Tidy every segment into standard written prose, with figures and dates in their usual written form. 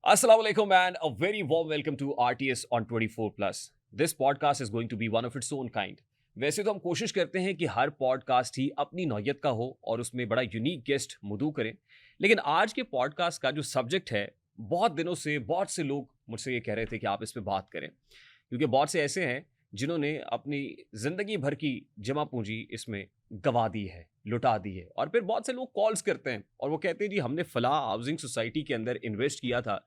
Assalamu alaikum and a very warm welcome to RTS on 24 Plus. This podcast is going to be one of its own kind. वैसे तो हम कोशिश करते हैं कि हर podcast ही अपनी नौयत का हो और उसमें बड़ा यूनिक गेस्ट मौजूद करें, लेकिन आज के पॉडकास्ट का जो सब्जेक्ट है, बहुत दिनों से बहुत से लोग मुझसे ये कह रहे थे कि आप इस पे बात करें, क्योंकि बहुत से ऐसे हैं जिन्होंने अपनी ज़िंदगी भर की जमा पूंजी इसमें गंवा दी है, लुटा दी है। और फिर बहुत से लोग कॉल्स करते हैं और वो कहते हैं जी हमने फलां हाउसिंग सोसाइटी के अंदर इन्वेस्ट किया था।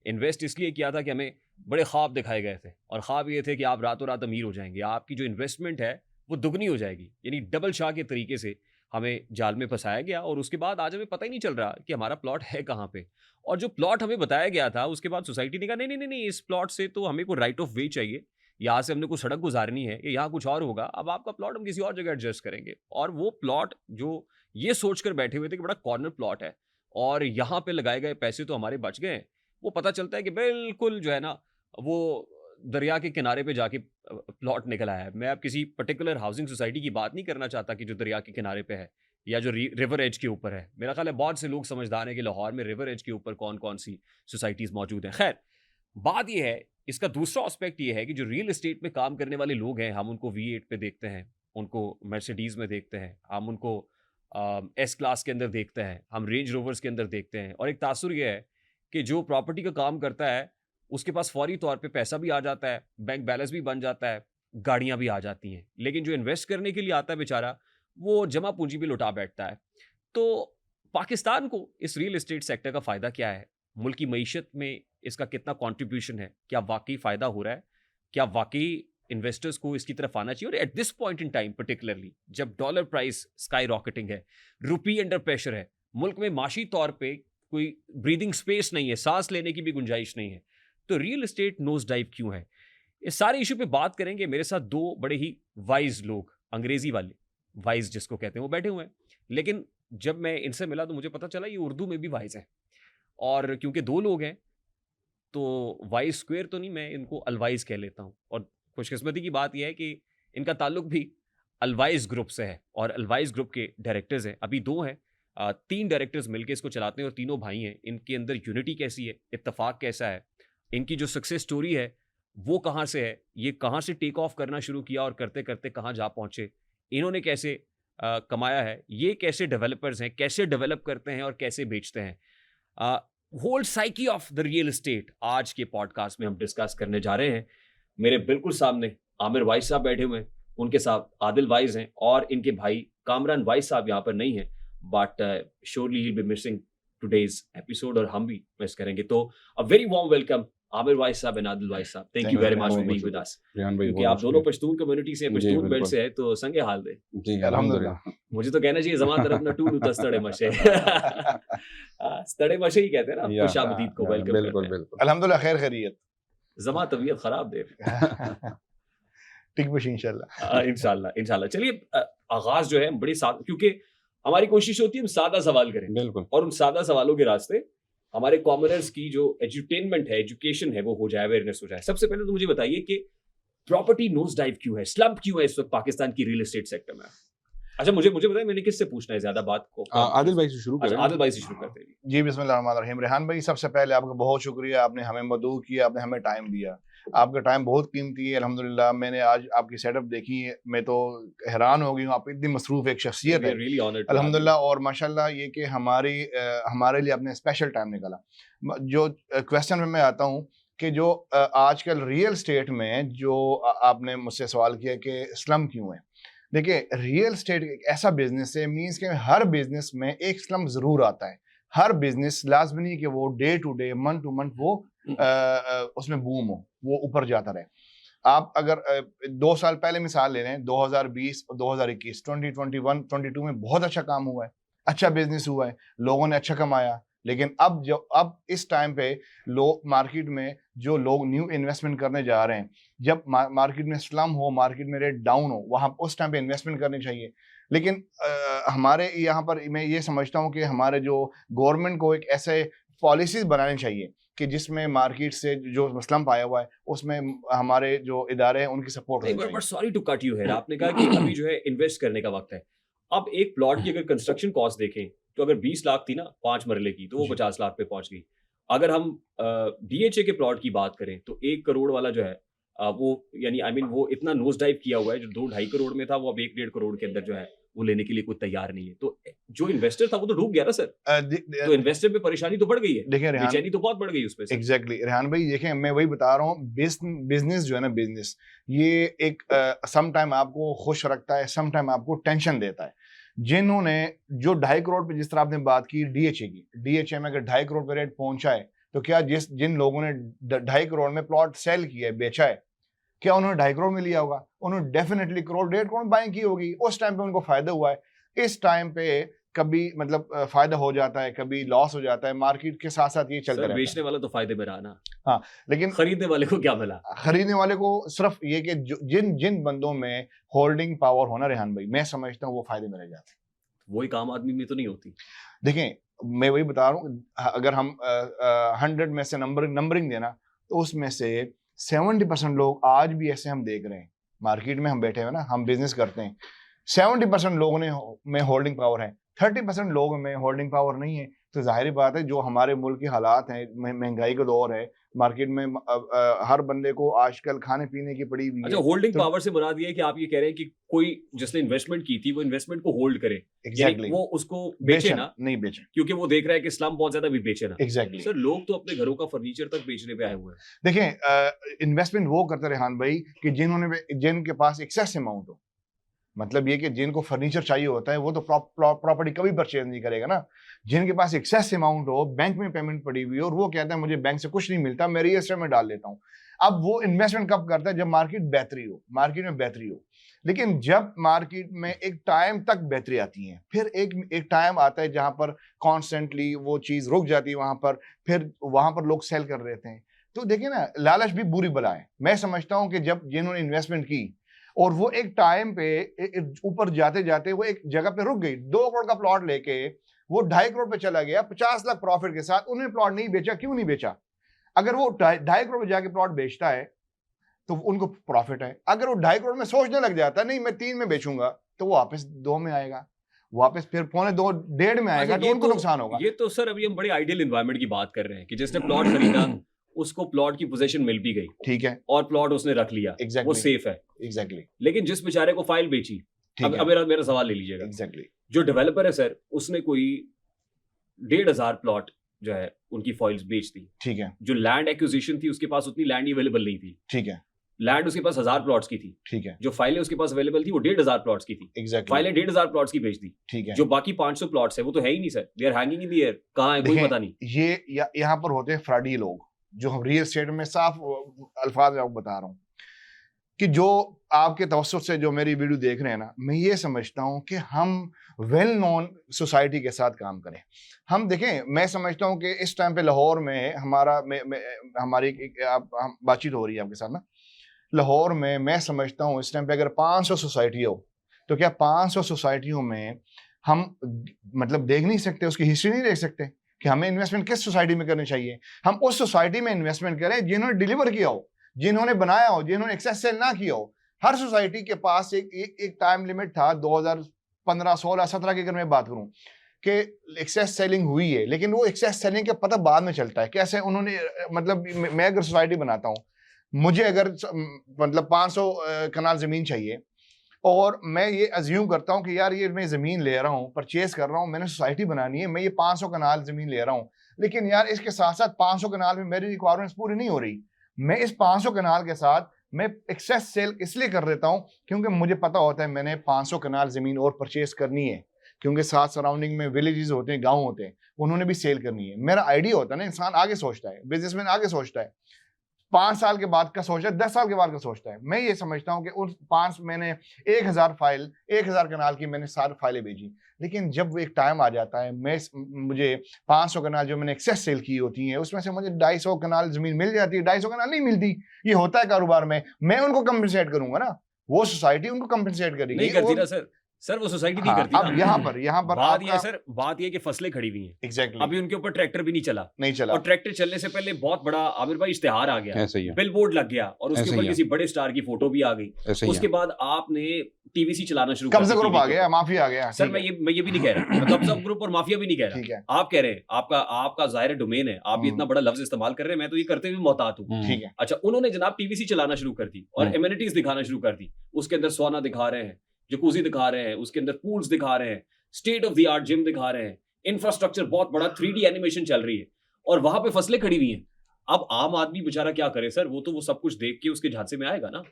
इन्वेस्ट इसलिए किया था कि हमें बड़े ख्वाब दिखाए गए थे और ख्वाब ये थे कि आप रातों रात अमीर हो जाएंगे, आपकी जो इन्वेस्टमेंट है वो दुगनी हो जाएगी, यानी डबल शाह के तरीके से हमें जाल में फंसाया गया। और उसके बाद आज हमें पता ही नहीं चल रहा कि हमारा प्लॉट है कहाँ पे। और जो प्लॉट हमें बताया गया था उसके बाद सोसाइटी ने कहा नहीं नहीं नहीं नहीं, इस प्लॉट से तो हमें कोई राइट ऑफ वे चाहिए, यहाँ से हमने कुछ सड़क गुजारनी है, या यहाँ कुछ और होगा, अब आपका प्लॉट हम किसी और जगह एडजस्ट करेंगे। और वो प्लॉट जो ये सोचकर बैठे हुए थे कि बड़ा कॉर्नर प्लॉट है और यहाँ पे लगाए गए पैसे तो हमारे बच गए हैं, वो पता चलता है कि बिल्कुल जो है ना वो दरिया के किनारे पे जाके प्लॉट निकल आया है। मैं अब किसी पर्टिकुलर हाउसिंग सोसाइटी की बात नहीं करना चाहता कि जो दरिया के किनारे पे है या जो रिवर एज के ऊपर है। मेरा ख्याल है बहुत से लोग समझदार हैं कि लाहौर में रिवर एज के ऊपर कौन कौन सी सोसाइटीज़ मौजूद हैं। खैर, बात यह है, इसका दूसरा एस्पेक्ट ये है कि जो रियल एस्टेट में काम करने वाले लोग हैं, हम उनको V8 पे देखते हैं, उनको मर्सिडीज़ में देखते हैं, हम उनको एस क्लास के अंदर देखते हैं, हम रेंज रोवर्स के अंदर देखते हैं। और एक तासुर ये है कि जो प्रॉपर्टी का काम करता है उसके पास फौरी तौर पे पैसा भी आ जाता है, बैंक बैलेंस भी बन जाता है, गाड़ियाँ भी आ जाती हैं। लेकिन जो इन्वेस्ट करने के लिए आता है बेचारा, वो जमा पूंजी भी लुटा बैठता है। तो पाकिस्तान को इस रियल एस्टेट सेक्टर का फ़ायदा क्या है? मुल्क की मईशत में इसका कितना कंट्रीब्यूशन है? क्या वाक़ई फ़ायदा हो रहा है? क्या वाक़ई इन्वेस्टर्स को इसकी तरफ आना चाहिए? और at this point in time particularly जब डॉलर प्राइस स्काई रॉकेटिंग है, रुपये अंडर प्रेशर है, मुल्क में माशी तौर पे कोई ब्रीदिंग स्पेस नहीं है, सांस लेने की भी गुंजाइश नहीं है, तो रियल एस्टेट नोज डाइव क्यों है? इस सारे इशू पे बात करेंगे। मेरे साथ दो बड़े ही वाइज लोग, अंग्रेजी वाले वाइज जिसको कहते हैं, वो बैठे हुए हैं। लेकिन जब मैं इनसे मिला तो मुझे पता चला ये उर्दू में भी वाइज हैं। और क्योंकि दो लोग हैं तो वाइज स्क्वेयर तो नहीं, मैं इनको अलवाइज कह लेता हूँ। और खुशकिस्मती की बात यह है कि इनका ताल्लुक भी अलवाइज ग्रुप से है और अलवाइज ग्रुप के डायरेक्टर्स हैं। अभी दो हैं, तीन डायरेक्टर्स मिलकर इसको चलाते हैं और तीनों भाई हैं। इनके अंदर यूनिटी कैसी है, इत्तेफाक कैसा है, इनकी जो सक्सेस स्टोरी है वो कहाँ से है, ये कहाँ से टेक ऑफ करना शुरू किया और करते करते कहाँ जा पहुँचे, इन्होंने कैसे कमाया है, ये कैसे डेवलपर्स हैं, कैसे डेवलप करते हैं और कैसे बेचते हैं, whole psyche of the real estate आज के पॉडकास्ट में हम डिस्कस करने जा रहे हैं। मेरे बिल्कुल सामने आमिर वाइस साहब बैठे हुए हैं, उनके साथ आदिल वाइस हैं और इनके भाई कामरान वाइस साहब यहाँ पर नहीं हैं, but surely he will be missing today's episode और हम भी मिस करेंगे। तो a very warm welcome Aamir vice साहब एंड आदिल वाइस साहब। Thank you very much for being with us. क्योंकि आप दोनों पश्तून कम्युनिटी से, पश्तून बेल्ट से है, तो संगे हाल दे जी अल्हम्दुलिल्लाह। मुझे तो कहना चाहिए जमा तरफ ना टू तस्तड़े मशे तड़े मशे ही कहते हैं ना खुश आमदीद को, वेलकम बिल्कुल करते हैं। बिल्कुल अल्हम्दुलिल्लाह खैर खैरियत जमा तबीयत खराब दे ठीक बशी इंशाल्लाह। इंशाल्लाह इंशाल्लाह। चलिए, आगाज जो है बड़ी क्योंकि हमारी कोशिश होती है हम सादा सवाल करें बिल्कुल और उन सादा सवालों के रास्ते हमारे कॉमनर्स की जो एजुटेनमेंट है, एजुकेशन है, वो हो जाए, अवेयरनेस हो जाए। सबसे पहले तो मुझे बताइए कि प्रॉपर्टी नोज डाइव क्यों है, स्लम्प क्यों है इस वक्त पाकिस्तान की रियल एस्टेट सेक्टर में? अच्छा, मुझे बताइए, मैंने किससे पूछना है ज्यादा बात को? आदिल भाई से शुरू अच्छा, करें। आदिल भाई से शुरू करते हैं। जी बिस्मिल्लाहिर्रहमानिर्रहीम। रेहान भाई, सबसे पहले आपका बहुत शुक्रिया, आपने हमें मदऊ किया, आपने हमें टाइम दिया। आपका टाइम बहुत कीमती है अल्हम्दुलिल्लाह। मैंने आज आपकी सेटअप देखी है, मैं तो हैरान हो गई हूँ, आप इतनी मसरूफ एक शख्सियत है रियली ऑनर्ड अल्हम्दुलिल्लाह। और माशाल्लाह ये कि हमारे लिए आपने स्पेशल टाइम निकाला। जो क्वेश्चन में मैं आता हूँ कि जो आजकल रियल स्टेट में जो आपने मुझसे सवाल किया कि स्लम क्यों है। देखिए, रियल स्टेट एक ऐसा बिजनेस है, मींस के हर बिजनेस में एक स्लम जरूर आता है। हर बिजनेस लाजमी नहीं कि वो day to day, month to month वो उसमें बूम हो, वो ऊपर जाता रहे। आप अगर 2 साल पहले मिसाल ले रहे हैं, 2020 और 2021, 2021, 22 में बहुत अच्छा काम हुआ है, अच्छा बिजनेस हुआ है, लोगों ने अच्छा कमाया। लेकिन अब इस टाइम पे मार्केट में जो लोग न्यू इन्वेस्टमेंट करने जा रहे हैं, जब मार्केट में स्लम हो, मार्केट में रेट डाउन हो, वहाँ उस टाइम पे इन्वेस्टमेंट करनी चाहिए। लेकिन हमारे यहाँ पर मैं ये समझता हूँ कि हमारे जो गवर्नमेंट को एक ऐसे पॉलिसीज बनानी चाहिए कि जिसमें मार्केट से जो स्लम्प आया हुआ है उसमें हमारे जो इदारे हैं उनकी सपोर्ट होनी चाहिए। Sorry to cut you here, आपने कहा कि अभी जो है इन्वेस्ट करने का वक्त है। अब एक प्लॉट की अगर कंस्ट्रक्शन कॉस्ट देखें तो अगर 20 लाख थी ना 5 मरले की, तो वो जी। 50 लाख पे पहुंच गई। अगर हम डीएचए के प्लॉट की बात करें तो 1 करोड़ वाला जो है वो यानी वो इतना नोज डाइव किया हुआ है, जो 2-2.5 करोड़ में था वो अब 1-1.5 करोड़ के अंदर जो है वो लेने के लिए कोई तैयार नहीं है। तो जो इन्वेस्टर था वो तो डूब गया ना सर। तो इन्वेस्टर पे परेशानी तो बढ़ गई है, देखिए रेहान, बेचैनी तो बहुत बढ़ गई उसपे। एग्जैक्टली रेहान भाई, देखें मैं वही बता रहा हूँ, बिजनेस जो है ना, बिजनेस ये एक सम टाइम आपको खुश रखता है, सम टाइम आपको टेंशन देता है। जिन्होंने जो 2.5 करोड़ पे, जिस तरह आपने बात की डीएचए की, डीएचए में अगर 2.5 करोड़ पे रेट पहुंचा है तो क्या जिन लोगों ने 2.5 करोड़ में प्लॉट सेल किया है, बेचा है, क्या उन्होंने 2.5 करोड़ में लिया होगा? उन्होंने डेफिनेटली करोड़ 1.5 करोड़ बाइंग की होगी। उस टाइम पे उनको फायदा हुआ है। इस टाइम पे कभी मतलब फायदा हो जाता है, कभी लॉस हो जाता है, मार्केट के साथ साथ ये चलता रहता है। बेचने वाला तो फायदे में रहा ना। हाँ, लेकिन खरीदने वाले को क्या मिला? खरीदने वाले को सिर्फ ये कि जिन बंदों में होल्डिंग पावर होना, रेहान भाई, मैं समझता हूँ वो फायदे में रह जाते हैं। वो एक आम आदमी में तो नहीं होती। देखें मैं वही बता रहा हूँ, अगर हम 100 में से नंबरिंग देना तो उसमें से 70% लोग आज भी ऐसे हम देख रहे हैं, मार्केट में हम बैठे हुए ना, हम बिजनेस करते हैं, 70% लोगों में होल्डिंग पावर है, 30% लोगों में होल्डिंग पावर नहीं है। तो जाहिर बात है जो हमारे मुल्क के हालात हैं, महंगाई का दौर है, मार्केट में हर बंदे को आजकल खाने पीने की पड़ी हुई है। अच्छा, होल्डिंग पावर से मुराद ये है कि आप ये कह रहे हैं कि कोई जिसने इन्वेस्टमेंट की थी वो इन्वेस्टमेंट को होल्ड करे। एग्जैक्टली, वो उसको बेचे ना, नहीं बेचे, क्योंकि वो देख रहा है कि स्लम बहुत ज्यादा भी बेचे ना। एग्जैक्टली सर, लोग तो अपने घरों का फर्नीचर तक बेचने पे आए हुए हैं। देखें इन्वेस्टमेंट वो करते रेहान भाई कि जिनके पास एक्सेस अमाउंट हो, मतलब ये कि जिनको फर्नीचर चाहिए होता है वो तो प्रॉपर्टी कभी परचेज नहीं करेगा ना। जिनके पास एक्सेस अमाउंट हो, बैंक में पेमेंट पड़ी हुई हो और वो कहता है मुझे बैंक से कुछ नहीं मिलता, मैं रियल एस्टेट में डाल लेता हूँ। अब वो इन्वेस्टमेंट कब करता है? जब मार्केट में बेहतरी हो। लेकिन जब मार्केट में एक टाइम तक बेहतरी आती है, फिर एक टाइम आता है जहां पर कॉन्स्टेंटली वो चीज रुक जाती है, फिर वहां पर लोग सेल कर देते हैं। तो देखिए ना, लालच भी बुरी बला है। मैं समझता हूं कि जब जिन्होंने इन्वेस्टमेंट की और वो एक टाइम पे ऊपर जाते जाते वो एक जगह पे रुक गई, 2 करोड़ का प्लॉट लेके वो 2.5 करोड़ पे चला गया 50 लाख प्रॉफिट के साथ, उन्होंने प्लॉट नहीं बेचा। क्यों नहीं बेचा? अगर वो 2.5 करोड़ पे जाके प्लॉट बेचता है तो उनको प्रॉफिट है। अगर वो 2.5 करोड़ में सोचने लग जाता है नहीं मैं 3 में बेचूंगा, तो वो वापस 2 में आएगा, वापस फिर 2.25 1.5 में आएगा, तो उनको नुकसान होगा। ये तो सर अभी हम बड़े आइडियल एनवायरनमेंट की बात कर रहे हैं कि जिसने प्लॉट खरीदा उसको प्लॉट की पोजीशन मिल भी गई, ठीक है, और प्लॉट उसने रख लिया, वो सेफ है। एग्जैक्टली। लेकिन जिस बेचारे को फाइल बेची, अब मेरा सवाल ले लीजिएगा। एग्जैक्टली। जो डेवलपर है सर, उसने कोई 1,500 प्लॉट जो है उनकी फाइल्स बेच दी, ठीक है। जो लैंड एक्विजिशन थी उसके पास उतनी लैंड अवेलेबल नहीं थी, ठीक है। लैंड उसके पास 1000 प्लॉट्स की थी, ठीक है। जो फाइलें उसके पास अवेलेबल थी वो 1,500 प्लॉट्स की थी, एग्जैक्टली। फाइलें 1,500 प्लॉट्स की बेच दी, ठीक है। जो बाकी 500 प्लॉट्स है वो तो है ही नहीं sir, they are hanging in the air, कहां है कोई पता नहीं। ये यहाँ पर होते हैं फ्रॉडी लोग, जो हम रियल एस्टेट में साफ अल्फाज में आपको बता रहा हूँ कि जो आपके तवज्जुह से जो मेरी वीडियो देख रहे हैं ना, मैं ये समझता हूँ कि हम वेल नोन सोसाइटी के साथ काम करें। हम देखें, मैं समझता हूँ कि इस टाइम पे लाहौर में हमारी बातचीत हो रही है आपके साथ ना, लाहौर में मैं समझता हूँ इस टाइम पे अगर 500 सोसाइटी हो तो क्या 500 सोसाइटियों में हम मतलब देख नहीं सकते, उसकी हिस्ट्री नहीं देख सकते कि हमें इन्वेस्टमेंट किस सोसाइटी में करनी चाहिए? हम उस सोसाइटी में इन्वेस्टमेंट करें जिन्होंने डिलीवर किया हो, जिन्होंने बनाया हो, जिन्होंने एक्सेस सेल ना किया हो। हर सोसाइटी के पास एक टाइम लिमिट था 2015, 16, 17 की अगर मैं बात करूं कि एक्सेस सेलिंग हुई है, लेकिन वो एक्सेस सेलिंग का पता बाद में चलता है कैसे उन्होंने, मतलब मैं अगर सोसाइटी बनाता हूं, मुझे अगर मतलब 500 कनाल जमीन चाहिए और मैं ये अज्यूम करता हूं कि यार ये मैं ज़मीन ले रहा हूं, परचेज कर रहा हूं, मैंने सोसाइटी बनानी है, मैं ये 500 कनाल ज़मीन ले रहा हूं, लेकिन यार इसके साथ साथ 500 कनाल में मेरी रिक्वायरमेंट्स पूरी नहीं हो रही। मैं इस 500 कनाल के साथ मैं एक्सेस सेल इसलिए कर देता हूं क्योंकि मुझे पता होता है मैंने 500 कनाल ज़मीन और परचेज करनी है, क्योंकि साथ सराउंडिंग में विलेजेस होते हैं, गाँव होते हैं, उन्होंने भी सेल करनी है। मेरा आइडिया होता है ना, इंसान आगे सोचता है, बिजनेसमैन आगे सोचता है, 5 साल के बाद का सोचता है, 10 साल के बाद का सोचता है। मैं ये समझता हूँ कि उस 5 मैंने 1000 कनाल की मैंने सारी फाइलें भेजी, लेकिन जब वो एक टाइम आ जाता है मुझे 500 कनाल जो मैंने एक्सेस सेल की होती है उसमें से मुझे 250 कनाल जमीन मिल जाती है, 250 कनाल नहीं मिलती। ये होता है कारोबार में, मैं उनको कंपनसेट करूंगा ना, वो सोसाइटी उनको कंपनसेट करेगी। नहीं करती ना सर वो सोसाइटी नहीं करती। अब यहाँ पर बात ये कि फसलें खड़ी हुई हैं। एग्जैक्टली। अभी उनके ऊपर ट्रैक्टर भी नहीं चला, और ट्रैक्टर चलने से पहले बहुत बड़ा आमिर भाई इश्तेहार आ गया, बिल बोर्ड लग गया और उसके ऊपर किसी बड़े स्टार की फोटो भी आ गई। उसके बाद आपने टीवीसी चलाना शुरू कर कब्जा दी ग्रुप TV आ के गया, ऊपर। माफिया आ गया। सर ठीक मैं है, ये भी नहीं कह रहा, मैं कब्जा ग्रुप और माफिया भी नहीं कह ठीक रहा। है, आप कह रहे हैं आपका ज़ाहिर डोमेन है, आप ये इतना बड़ा लफ्ज इस्तेमाल कर रहे हैं, मैं तो ये करते हुए मोहतात हूँ। ठीक है। अच्छा, उन्होंने जनाब टीवीसी चलाना शुरू कर दी और एमिनिटीज दिखाना शुरू कर दी। उसके अंदर सोना दिखा रहे हैं, जकूजी दिखा रहे हैं, उसके अंदर पूल्स दिखा रहे हैं, state of the art gym दिखा रहे हैं, इंफ्रास्ट्रक्चर बहुत बड़ा 3D एनिमेशन चल रही है और वहां पे फसलें खड़ी हुई हैं। अब आम आदमी बेचारा क्या करे सर, वो तो वो सब कुछ देख के उसके झांसे में आएगा ना।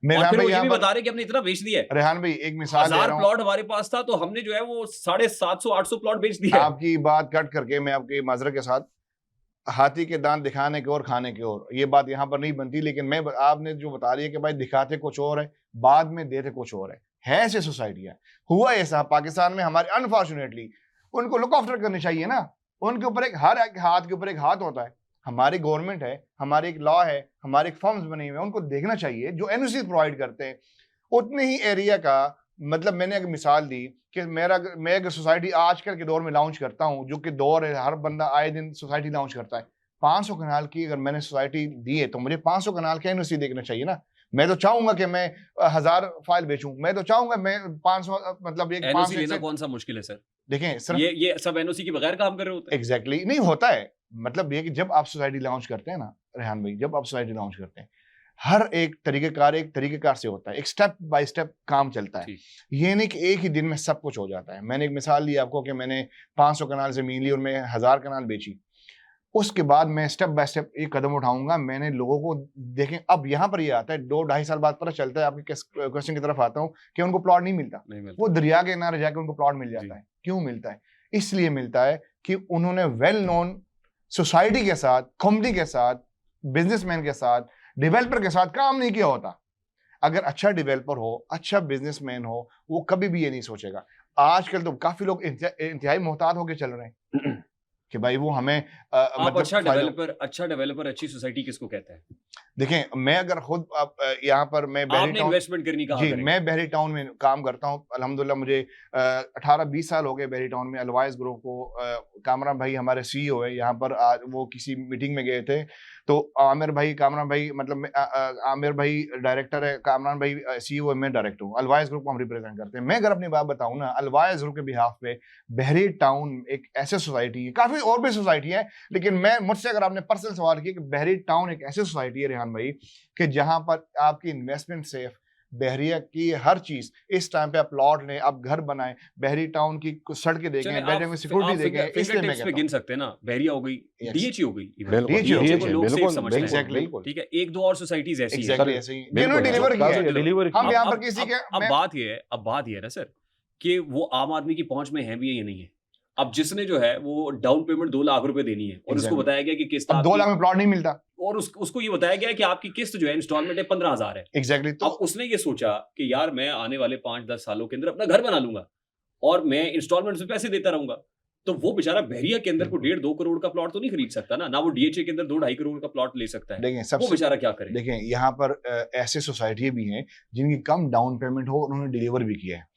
मैं और फिर वो ये यहाँ भी पर बता रहे कि हमने इतना बेच दिया है, रेहान भाई एक मिसाल दे 1000 रहा हूँ। प्लॉट हमारे पास था तो हमने जो है वो 750-800 प्लॉट बेच दिया है। आपकी बात कट करके मैं आपकी माजरत के साथ, हाथी के दांत दिखाने के और खाने के और, ये बात यहाँ पर नहीं बनती। लेकिन मैं आपने जो बता रही है कि भाई दिखाते कुछ और है, बाद में देते कुछ और है ऐसे सोसाइटियाँ। हुआ ऐसा पाकिस्तान में हमारे, अनफॉर्चुनेटली उनको लुक आफ्टर करनी चाहिए ना। उनके ऊपर एक, हर एक हाथ के ऊपर एक हाथ होता है। हमारी गवर्नमेंट है, हमारी एक लॉ है, हमारे एक फर्म्स बने हुए हैं, उनको देखना चाहिए जो एनओसी प्रोवाइड करते हैं उतने ही एरिया का। मतलब मैंने एक मिसाल दी कि मैं अगर सोसाइटी आजकल के दौर में लॉन्च करता हूँ, जो कि दौर है, हर बंदा आए दिन सोसाइटी लॉन्च करता है, 500 कनाल की अगर मैंने सोसाइटी दी है तो मुझे 500 कनाल का एनओसी देखना चाहिए ना। मैं तो चाहूंगा कि मैं 1000 फाइल बेचूं, मैं तो चाहूंगा मैं 500, मतलब एक एनओसी 500 लेना कौन सा मुश्किल है सर? देखें सिर्फ ये सब एनओसी के बगैर काम कर रहे होते हैं। एग्जैक्टली नहीं होता है। मतलब ये कि जब आप सोसाइटी लॉन्च करते हैं ना रेहान भाई, जब आप सोसाइटी लॉन्च करते हैं, हर एक तरीकेकार से होता है, एक स्टेप बाय स्टेप काम चलता है। ये नहीं कि एक ही दिन में सब कुछ हो जाता है। मैंने एक मिसाल ली आपको कि मैंने 500 कनाल जमीन ली और मैं 1000 कनाल बेची। उसके बाद मैं स्टेप बाय स्टेप एक कदम उठाऊंगा। मैंने लोगों को देखें, अब यहाँ पर ये आता है 2-2.5 साल बाद पता चलता है, आपके क्वेश्चन की तरफ आता हूँ, कि उनको प्लॉट नहीं मिलता। वो दरिया के किनारे जाके उनको प्लॉट मिल जाता है। क्यों मिलता है? इसलिए मिलता है कि उन्होंने वेल नोन सोसाइटी के साथ, कंपनी के साथ, बिजनेसमैन के साथ, डेवलपर के साथ काम नहीं किया होता। अगर अच्छा डेवलपर हो, अच्छा बिजनेसमैन हो, वो कभी भी ये नहीं सोचेगा। आजकल तो काफी लोग इंतहाई मोहतात होकर चल रहे हैं कि भाई वो हमें मतलब अच्छा डेवलपर अच्छी सोसाइटी किसको कहते हैं? देखें, मैं अगर खुद यहाँ पर मैं बहरी टाउन इन्वेस्टमेंट करनी कहाँ करेंगे? मैं बहरी टाउन में काम करता हूँ अल्हम्दुलिल्लाह। मुझे 18-20 साल हो गए बहरी टाउन में। अलवाइज ग्रुप को कामरान भाई हमारे CEO है यहाँ पर। आज वो किसी मीटिंग में गए थे तो आमिर भाई, कामरान भाई, मतलब आमिर भाई डायरेक्टर है, कामरान भाई CEO है, मैं डायरेक्टर हूँ। अलवाइज ग्रुप को हम रिप्रेजेंट करते हैं। मैं अगर अपनी बात बताऊँ ना, अलवाइज ग्रुप के बिहाफ पे बहरी टाउन एक ऐसे सोसाइटी है, काफी और भी सोसाइटी है, लेकिन मैं मुझसे अगर आपने पर्सनल सवाल किया कि बहरी टाउन एक ऐसी सोसाइटी है रेहान भाई कि जहां पर आपकी इन्वेस्टमेंट सेफ, बहरिया की हर चीज, इस टाइम पे आप प्लॉट लें, आप घर बनाएं, बहरी टाउन की कुछ सड़कें देखें, बहरिया में सिक्योरिटी देखें, इसलिए मैं कहता हूं। गिन सकते हैं ना, बहरिया हो गई, डीएचई हो गई, बिल्कुल, ठीक है। एक दो और सोसाइटीज ऐसी हैं एग्जैक्टली ऐसे ही जिन्होंने डिलीवर किया है। हम यहाँ पर किसी के अब बात ये है ना सर कि वो आम आदमी की पहुंच में है भी है या नहीं है। अब जिसने जो है वो डाउन पेमेंट 2 लाख रुपए देनी है और उसको बताया गया कि किस्त 2 लाख में प्लॉट नहीं मिलता और उसको ये बताया गया कि आपकी किस्त जो है इंस्टॉलमेंट है 15,000 है। एग्जैक्टली। तो अब उसने ये सोचा कि यार मैं आने वाले 5-10 सालों के अंदर अपना घर बना लूंगा और मैं इंस्टॉलमेंट में पैसे देता रहूंगा। तो वो बेचारा बहरिया के अंदर को 1.5-2 करोड़ का प्लॉट तो नहीं खरीद सकता ना वो डीएचए के अंदर 2-2.5 करोड़ का प्लॉट ले सकता है। देखिए वो बेचारा क्या करे? देखें, यहाँ पर ऐसे सोसाइटी भी हैं जिनकी कम डाउन पेमेंट हो, उन्होंने डिलीवर भी किया है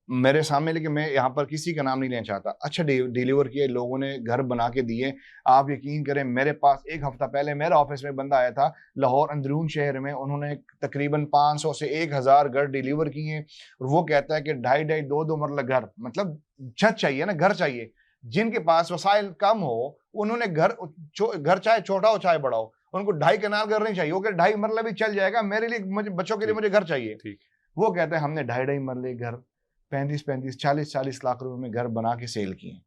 मेरे सामने। लेकिन मैं यहाँ पर किसी का नाम नहीं लेना चाहता। अच्छा डिलीवर किए, लोगों ने घर बना के दिए। आप यकीन करें, मेरे पास 1 हफ्ता पहले मेरे ऑफिस में बंदा आया था लाहौर अंदरून शहर में, उन्होंने तकरीबन 500 से 1000 घर डिलीवर किए और वो कहता है कि 2.5 2 मरला घर, मतलब छत चाहिए ना, घर चाहिए। जिनके पास वसाइल कम हो उन्होंने घर चाहे छोटा हो चाहे बड़ा हो, उनको 2.5 कनाल घर नहीं चाहिए। वो कहते 2.5 मरला भी चल जाएगा, मेरे लिए, मुझे बच्चों के लिए मुझे घर चाहिए। वो कहते हैं हमने 2.5 मरले घर 35-40 लाख रुपए में घर बना के सेल किए।